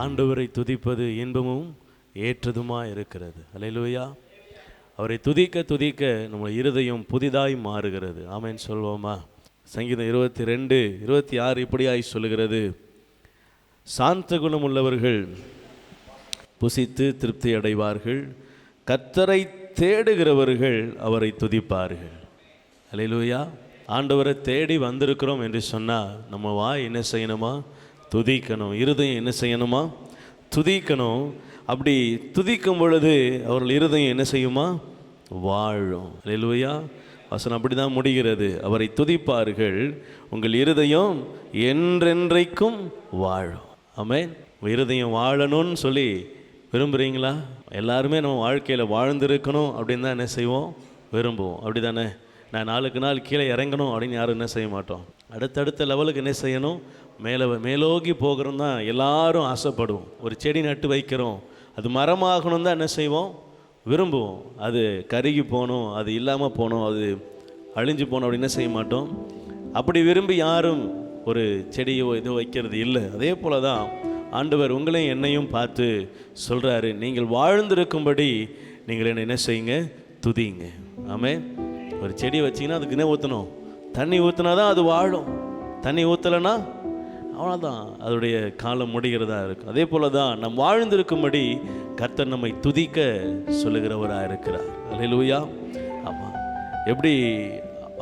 ஆண்டவரை துதிப்பது இன்பமும் ஏற்றதுமா இருக்கிறது. அல்லேலூயா. அவரை துதிக்க துதிக்க நம்ம இருதயம் புதிதாய் மாறுகிறது. ஆமென் சொல்வோமா? சங்கீதம் 22:26 இப்படியாய் சொல்லுகிறது, சாந்த குணம் உள்ளவர்கள் புசித்து திருப்தி அடைவார்கள், கர்த்தரை தேடுகிறவர்கள் அவரை துதிப்பார்கள். அல்லேலூயா. ஆண்டவரை தேடி வந்திருக்கிறோம் என்று சொன்னால் நம்ம வாய் என்ன செய்யணுமா? துதிக்கணும். இருதயம் என்ன செய்யணுமா? துதிக்கணும். அப்படி துதிக்கும் பொழுது அவர்கள் இருதயம் என்ன செய்யுமா? வாழும். அல்லேலூயா. வசனம் அப்படி தான் முடிகிறது, அவரை துதிப்பார்கள், உங்கள் இருதயம் என்றென்றைக்கும் வாழும். ஆமென். உங்கள் இருதயம் வாழணும்னு சொல்லி விரும்புகிறீங்களா? எல்லாருமே நம்ம வாழ்க்கையில் வாழ்ந்திருக்கணும் அப்படின்னு தான் என்ன செய்வோம்? விரும்புவோம். அப்படி தானே? நான் நாளுக்கு நாள் கீழே இறங்கணும் அப்படின்னு யாரும் என்ன செய்ய மாட்டோம். அடுத்தடுத்த லெவலுக்கு என்ன செய்யணும்? மேலோகி போகிறோம் தான் எல்லாரும் ஆசைப்படுவோம். ஒரு செடி நட்டு வைக்கிறோம், அது மரமாகணும் தான் என்ன செய்வோம்? விரும்புவோம். அது கருகி போகணும், அது இல்லாமல் போகணும், அது அழிஞ்சு போகணும் அப்படின்னு என்ன செய்ய மாட்டோம். அப்படி விரும்பி யாரும் ஒரு செடியோ இதோ வைக்கிறது இல்லை. அதே போல தான் ஆண்டவர் உங்களையும் என்னையும் பார்த்து சொல்கிறாரு, நீங்கள் வாழ்ந்திருக்கும்படி நீங்கள் என்ன செய்யுங்க? துதிங்க. ஆமென். ஒரு செடி வச்சிங்கன்னா அதுக்கு என்ன ஊற்றணும்? தண்ணி ஊற்றினா தான் அது வாழும். தண்ணி ஊற்றலைன்னா அவ்வளோதான், அதோடைய காலம் முடிகிறதா இருக்கும். அதே போல தான் நம் வாழ்ந்திருக்கும்படி கர்த்தர் நம்மை துதிக்க சொல்லுகிறவராக இருக்கிறார். அல்லேலூயா. ஆமாம். எப்படி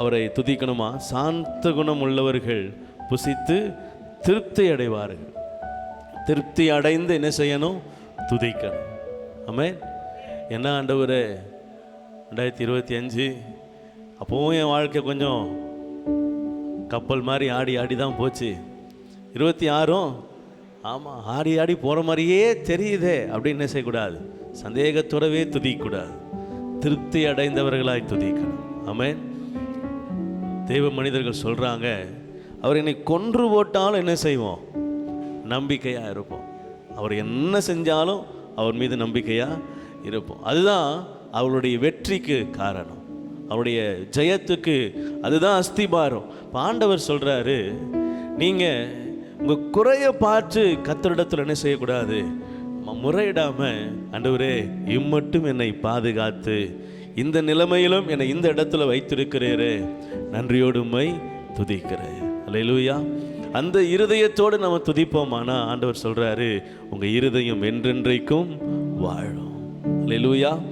அவரை துதிக்கணுமா? சாந்த குணம் உள்ளவர்கள் புசித்து திருப்தி அடைவார்கள். திருப்தி அடைந்து என்ன செய்யணும்? துதிக்கணும். ஆமென். என்ன ஆண்டவரே, 2025 அப்போவும் என் வாழ்க்கை கொஞ்சம் கப்பல் மாதிரி ஆடி ஆடி தான் போச்சு. 26 ஆமாம் ஆடி ஆடி போகிற மாதிரியே தெரியுதே அப்படின்னு என்ன செய்யக்கூடாது? சந்தேகத்தோடவே துதிக்கக்கூடாது. திருப்தி அடைந்தவர்களாய் துதிக்கணும். ஆமென். தெய்வ மனிதர்கள் சொல்கிறாங்க, அவர் என்னை கொன்று போட்டாலும் என்ன செய்வோம்? நம்பிக்கையாக இருப்போம். அவர் என்ன செஞ்சாலும் அவர் மீது நம்பிக்கையாக இருப்போம். அதுதான் அவருடைய வெற்றிக்கு காரணம், அவருடைய ஜெயத்துக்கு அதுதான் அஸ்திபாரம். இப்போ ஆண்டவர் சொல்கிறாரு, நீங்கள் உங்கள் குறையை பார்த்து கர்த்தரிடத்தில் என்ன செய்யக்கூடாது? முறையிடாமல், ஆண்டவரே இம்மட்டும் என்னை பாதுகாத்து இந்த நிலைமையிலும் என்னை இந்த இடத்துல வைத்திருக்கிறீரே, நன்றியோடு உம்மை துதிக்கிறேன். அல்லேலூயா. அந்த இருதயத்தோடு நம்ம துதிப்போமானா ஆண்டவர் சொல்கிறாரு, உங்கள் இருதயம் என்றென்றைக்கும் வாழும். அல்லேலூயா.